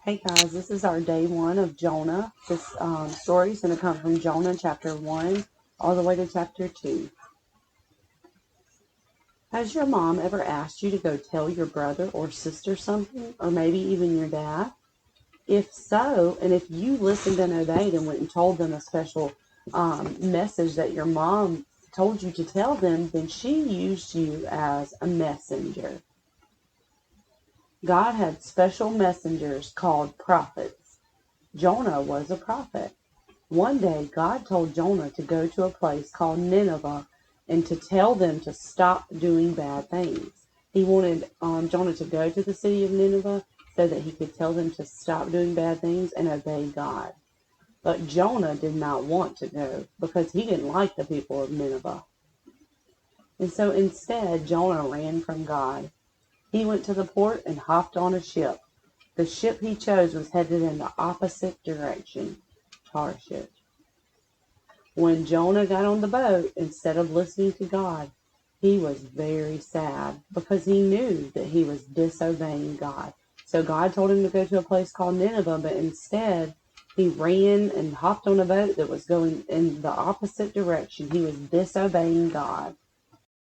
Hey guys, this is our day one of Jonah. This story is going to come from Jonah chapter 1 all the way to chapter 2. Has your mom ever asked you to go tell your brother or sister something, or maybe even your dad? If so, and if you listened and obeyed and went and told them a special message that your mom told you to tell them, then she used you as a messenger. God had special messengers called prophets. Jonah was a prophet. One day, God told Jonah to go to a place called Nineveh and to tell them to stop doing bad things. He wanted Jonah to go to the city of Nineveh so that he could tell them to stop doing bad things and obey God. But Jonah did not want to go because he didn't like the people of Nineveh. And so instead, Jonah ran from God. He went to the port and hopped on a ship. The ship he chose was headed in the opposite direction, Tarshish. When Jonah got on the boat, instead of listening to God, he was very sad because he knew that he was disobeying God. So God told him to go to a place called Nineveh, but instead he ran and hopped on a boat that was going in the opposite direction. He was disobeying God.